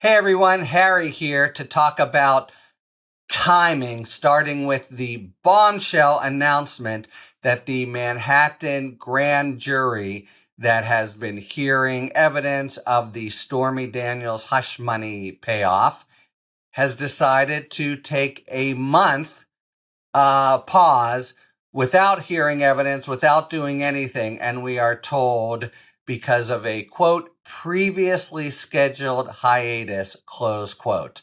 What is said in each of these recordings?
Hey everyone, Harry here to talk about timing, starting with the bombshell announcement that the Manhattan grand jury that has been hearing evidence of the Stormy Daniels hush money payoff has decided to take a month pause without hearing evidence, without doing anything. And we are told because of a, quote, previously scheduled hiatus, close quote.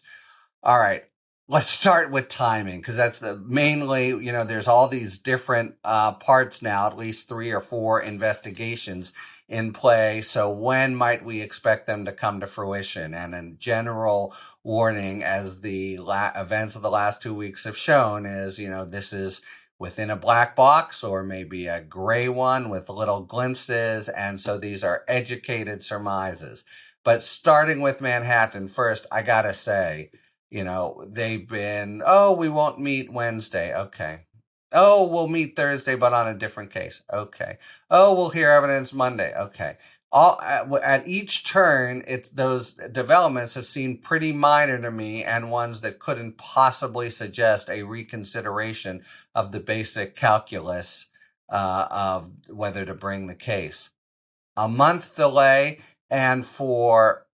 All right, let's start with timing because that's mainly, there's all these different parts now, at least 3 or 4 investigations in play. So when might we expect them to come to fruition? And in general warning, as the events of the last 2 weeks have shown, is, this is within a black box or maybe a gray one with little glimpses. And so these are educated surmises. But starting with Manhattan first, I got to say, they've been, oh, we won't meet Wednesday. Okay. Oh, we'll meet Thursday, but on a different case. Okay. Oh, we'll hear evidence Monday. Okay. All at each turn, it's those developments have seemed pretty minor to me, and ones that couldn't possibly suggest a reconsideration of the basic calculus of whether to bring the case. A month delay, and for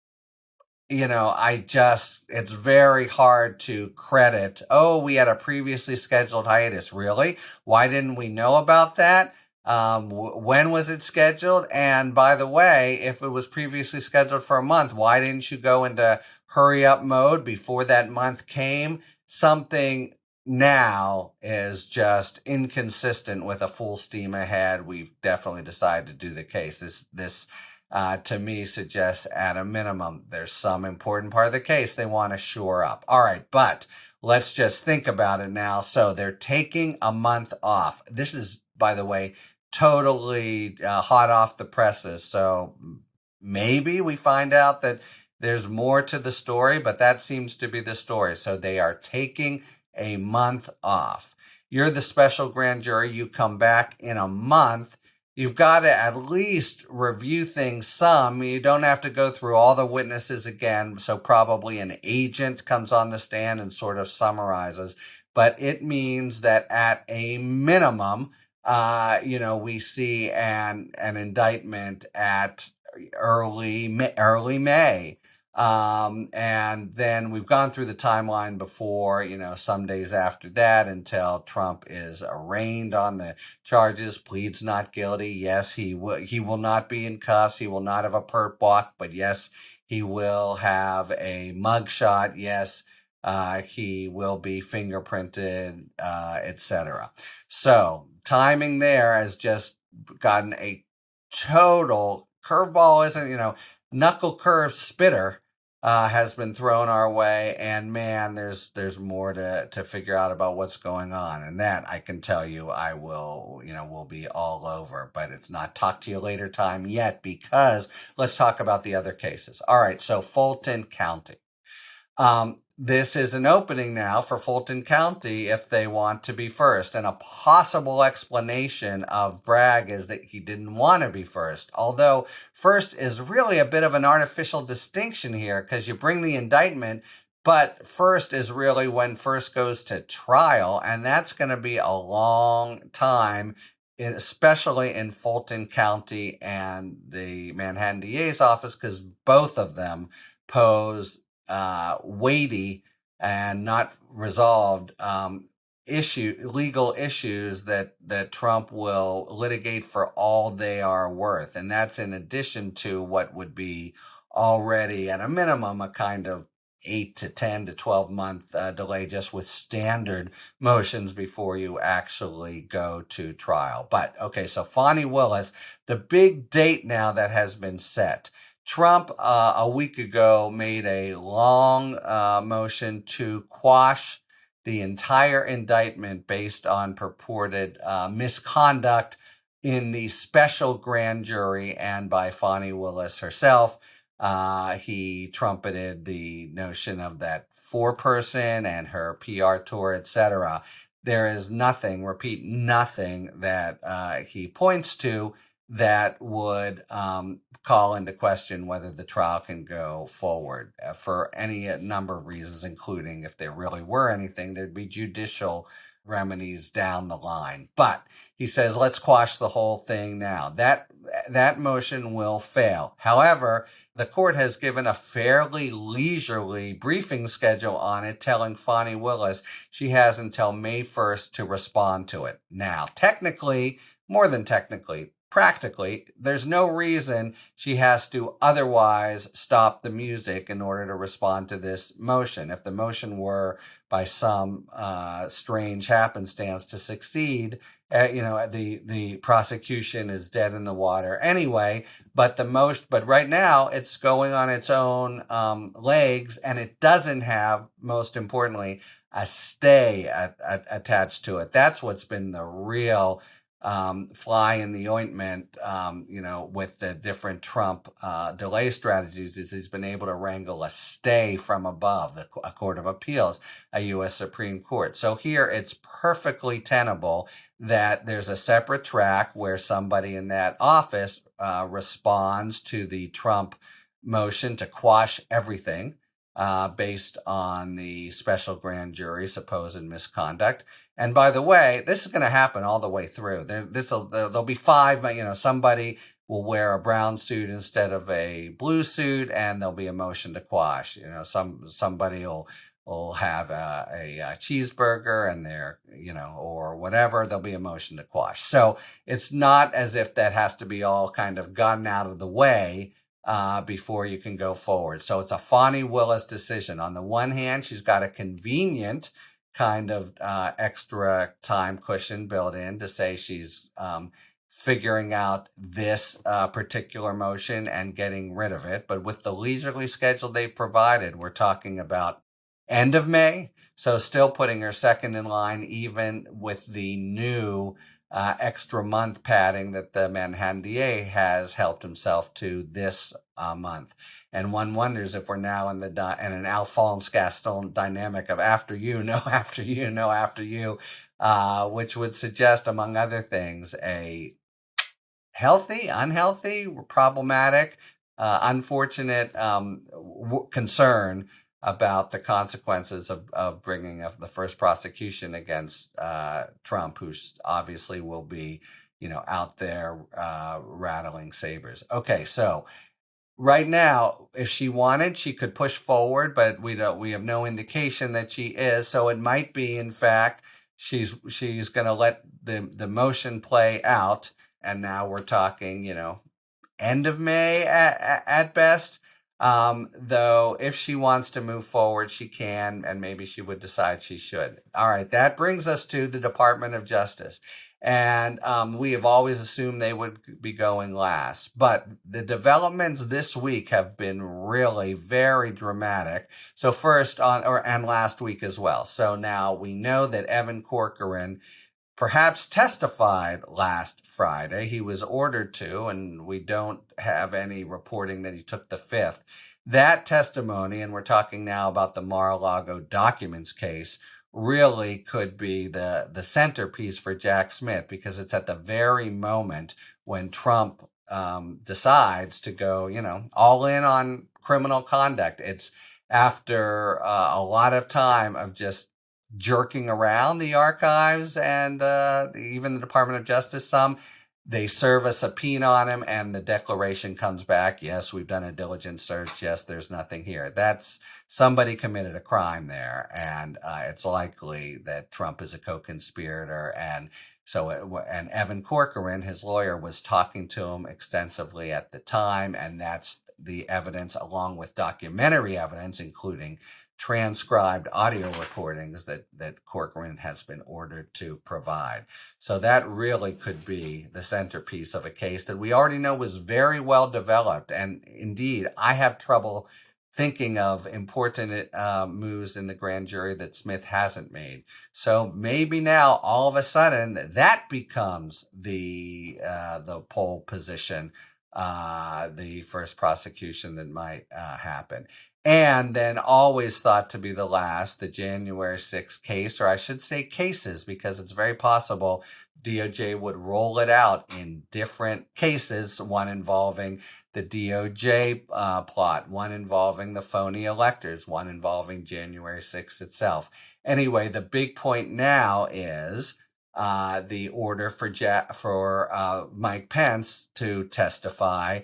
it's very hard to credit, oh, we had a previously scheduled hiatus. Really? Why didn't we know about that? When was it scheduled? And by the way, if it was previously scheduled for a month, why didn't you go into hurry up mode before that month came? Something now is just inconsistent with a full steam ahead. We've definitely decided to do the case. This to me suggests at a minimum there's some important part of the case they want to shore up. All right, but let's just think about it now. So they're taking a month off. This is, by the way, totally hot off the presses. So maybe we find out that there's more to the story, but that seems to be the story. So they are taking a month off. You're the special grand jury. You come back in a month. You've got to at least review things some. You don't have to go through all the witnesses again. So probably an agent comes on the stand and sort of summarizes. But it means that at a minimum, we see an indictment at early May. And then we've gone through the timeline before, some days after that until Trump is arraigned on the charges, pleads not guilty. Yes, he will not be in cuffs. He will not have a perp walk, but yes, he will have a mugshot. Yes, he will be fingerprinted, etc. So timing there has just gotten a total curveball. Isn't, knuckle curve spitter has been thrown our way, and man, there's more to figure out about what's going on, and that I can tell you I will be all over. But it's not talk to you later time yet, because let's talk about the other cases. All right, so Fulton County. This is an opening now for Fulton County if they want to be first. And a possible explanation of Bragg is that he didn't want to be first. Although first is really a bit of an artificial distinction here, because you bring the indictment, but first is really when first goes to trial. And that's going to be a long time, especially in Fulton County and the Manhattan DA's office, because both of them pose weighty and not resolved legal issues that Trump will litigate for all they are worth. And that's in addition to what would be already at a minimum a kind of 8 to 10 to 12 month delay just with standard motions before you actually go to trial. But okay, so Fani Willis, the big date now that has been set. Trump, a week ago, made a long motion to quash the entire indictment based on purported misconduct in the special grand jury and by Fani Willis herself. He trumpeted the notion of that four-person and her PR tour, etc. There is nothing, repeat, nothing that he points to that would call into question whether the trial can go forward for any number of reasons, including if there really were anything, there'd be judicial remedies down the line. But he says, let's quash the whole thing now. That motion will fail. However, the court has given a fairly leisurely briefing schedule on it, telling Fani Willis she has until May 1st to respond to it. Now, technically, more than technically, practically, there's no reason she has to otherwise stop the music in order to respond to this motion. If the motion were by some strange happenstance to succeed, the prosecution is dead in the water anyway. But right now it's going on its own legs, and it doesn't have, most importantly, a stay attached to it. That's what's been the real fly in the ointment, with the different Trump delay strategies, is he's been able to wrangle a stay from above, a court of appeals, a U.S. Supreme Court. So here it's perfectly tenable that there's a separate track where somebody in that office responds to the Trump motion to quash everything based on the special grand jury supposed misconduct. And by the way, this is going to happen all the way through. There'll be five, somebody will wear a brown suit instead of a blue suit, and there'll be a motion to quash. Somebody will have a cheeseburger and or whatever, there'll be a motion to quash. So it's not as if that has to be all kind of gotten out of the way before you can go forward. So it's a Fani Willis decision. On the one hand, she's got a convenient kind of extra time cushion built in to say she's figuring out this particular motion and getting rid of it. But with the leisurely schedule they've provided, we're talking about end of May. So still putting her second in line, even with the new extra month padding that the Manhattan DA has helped himself to this month. And one wonders if we're now in an Alphonse Gaston dynamic of after you, no, after you, no, after you, which would suggest, among other things, a healthy, unhealthy, problematic, unfortunate concern about the consequences of bringing up the first prosecution against Trump, who obviously will be, out there rattling sabers. Okay, so right now, if she wanted, she could push forward, but we have no indication that she is. So it might be, in fact, she's going to let the motion play out, and now we're talking, end of May at best. Though if she wants to move forward, she can, and maybe she would decide she should. All right, that brings us to the Department of Justice. And we have always assumed they would be going last. But the developments this week have been really very dramatic. So first and last week as well. So now we know that Evan Corcoran perhaps testified last Friday. He was ordered to, and we don't have any reporting that he took the fifth. That testimony, and we're talking now about the Mar-a-Lago documents case, really could be the centerpiece for Jack Smith, because it's at the very moment when Trump decides to go, all in on criminal conduct. It's after a lot of time of just jerking around the archives and even the Department of Justice some. They serve a subpoena on him, and the declaration comes back, yes, we've done a diligent search, yes, there's nothing here. That's somebody committed a crime there, and it's likely that Trump is a co-conspirator. And and Evan Corcoran, his lawyer, was talking to him extensively at the time, and that's the evidence, along with documentary evidence, including transcribed audio recordings that Corcoran has been ordered to provide. So that really could be the centerpiece of a case that we already know was very well developed. And indeed, I have trouble thinking of important moves in the grand jury that Smith hasn't made. So maybe now, all of a sudden, that becomes the pole position, the first prosecution that might happen. And then always thought to be the last, the January 6th case, or I should say cases, because it's very possible DOJ would roll it out in different cases, one involving the DOJ plot, one involving the phony electors, one involving January 6th itself. Anyway, the big point now is the order for Mike Pence to testify,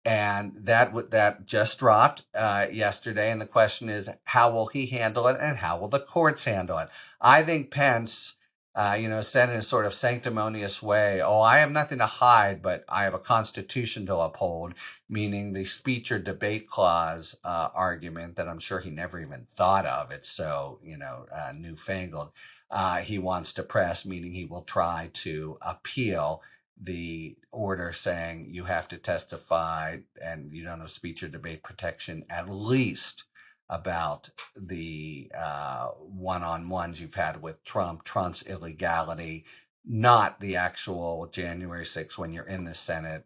and that just dropped yesterday. And the question is, how will he handle it, and how will the courts handle it? I think Pence, said in a sort of sanctimonious way, "Oh, I have nothing to hide, but I have a constitution to uphold," meaning the speech or debate clause argument that I'm sure he never even thought of. It's so newfangled. He wants to press, meaning he will try to appeal the order saying you have to testify and you don't have speech or debate protection, at least about the one-on-ones you've had with Trump's illegality, not the actual January 6th when you're in the Senate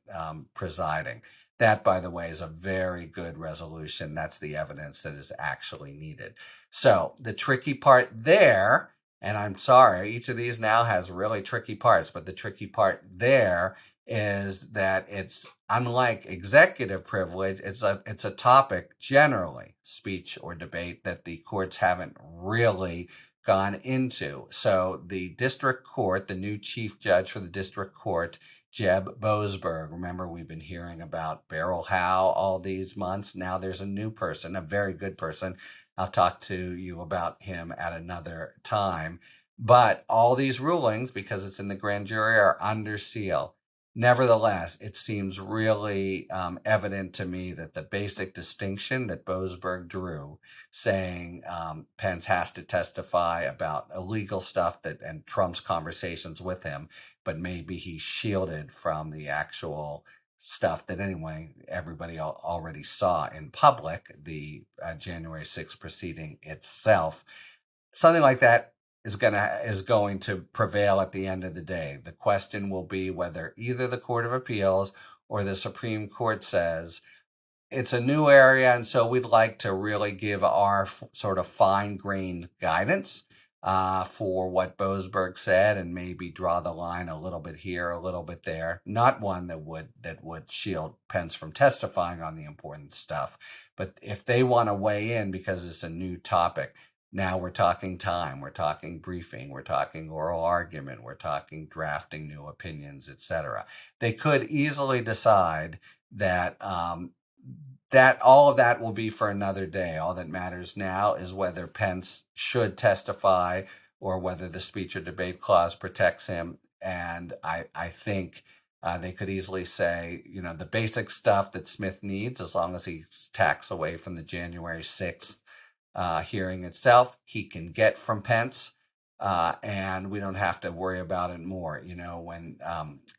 presiding. That, by the way, is a very good resolution. That's the evidence that is actually needed. So the tricky part there, and I'm sorry, each of these now has really tricky parts, but the tricky part there is that it's unlike executive privilege. It's a topic, generally, speech or debate, that the courts haven't really gone into. So the district court, the new chief judge for the district court, Jeb Boasberg, remember we've been hearing about Beryl Howe all these months. Now there's a new person, a very good person. I'll talk to you about him at another time. But all these rulings, because it's in the grand jury, are under seal. Nevertheless, it seems really evident to me that the basic distinction that Boasberg drew, saying Pence has to testify about illegal stuff and Trump's conversations with him, but maybe he's shielded from the actual stuff that everybody already saw in public, the January 6th proceeding itself. Something like that is going to prevail at the end of the day. The question will be whether either the Court of Appeals or the Supreme Court says it's a new area, and so we'd like to really give our sort of fine-grained guidance for what Boasberg said, and maybe draw the line a little bit here, a little bit there. Not one that would shield Pence from testifying on the important stuff, but if they want to weigh in because it's a new topic. Now we're talking time, we're talking briefing, we're talking oral argument, we're talking drafting new opinions, etc. They could easily decide that that all of that will be for another day. All that matters now is whether Pence should testify or whether the speech or debate clause protects him. And I think they could easily say, the basic stuff that Smith needs, as long as he's tax away from the January 6th hearing itself, he can get from Pence, and we don't have to worry about it more. When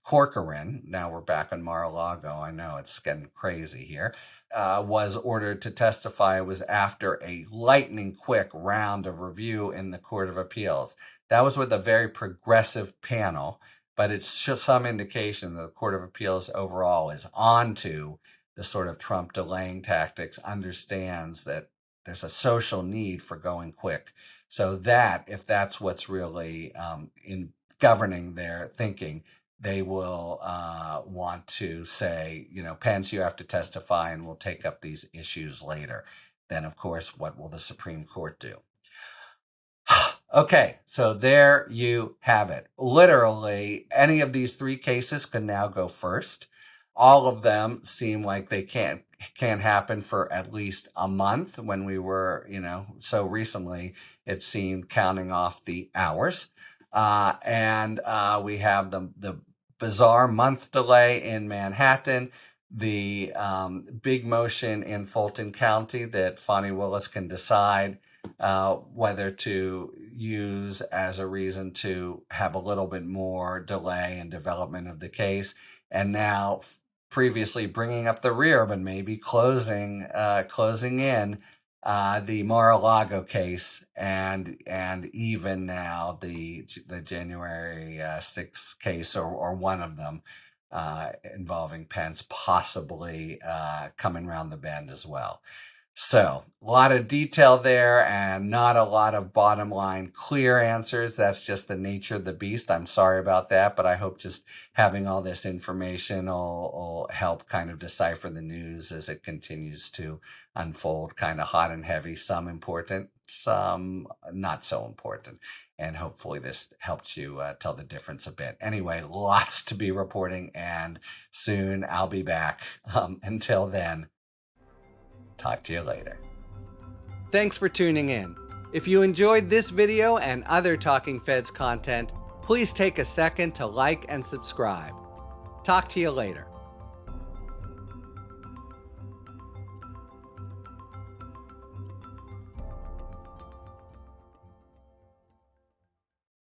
Corcoran, now we're back on Mar-a-Lago, I know it's getting crazy here, was ordered to testify, it was after a lightning quick round of review in the Court of Appeals. That was with a very progressive panel, but it's just some indication that the Court of Appeals overall is onto the sort of Trump delaying tactics, understands that there's a social need for going quick. So that, if that's what's really in governing their thinking, they will want to say, Pence, you have to testify and we'll take up these issues later. Then, of course, what will the Supreme Court do? Okay, so there you have it. Literally, any of these three cases can now go first. All of them seem like they can't happen for at least a month, when we were, so recently it seemed counting off the hours. And we have the bizarre month delay in Manhattan, the big motion in Fulton County that Fani Willis can decide whether to use as a reason to have a little bit more delay in development of the case. And now previously bringing up the rear, but maybe closing in the Mar-a-Lago case, and even now the January 6th case, or one of them involving Pence possibly coming around the bend as well. So, a lot of detail there and not a lot of bottom line clear answers. That's just the nature of the beast. I'm sorry about that, but I hope just having all this information will help kind of decipher the news as it continues to unfold, kind of hot and heavy, some important, some not so important. And hopefully this helps you tell the difference a bit. Anyway, lots to be reporting, and soon I'll be back. Until then, talk to you later. Thanks for tuning in. If you enjoyed this video and other Talking Feds content, please take a second to like and subscribe. Talk to you later.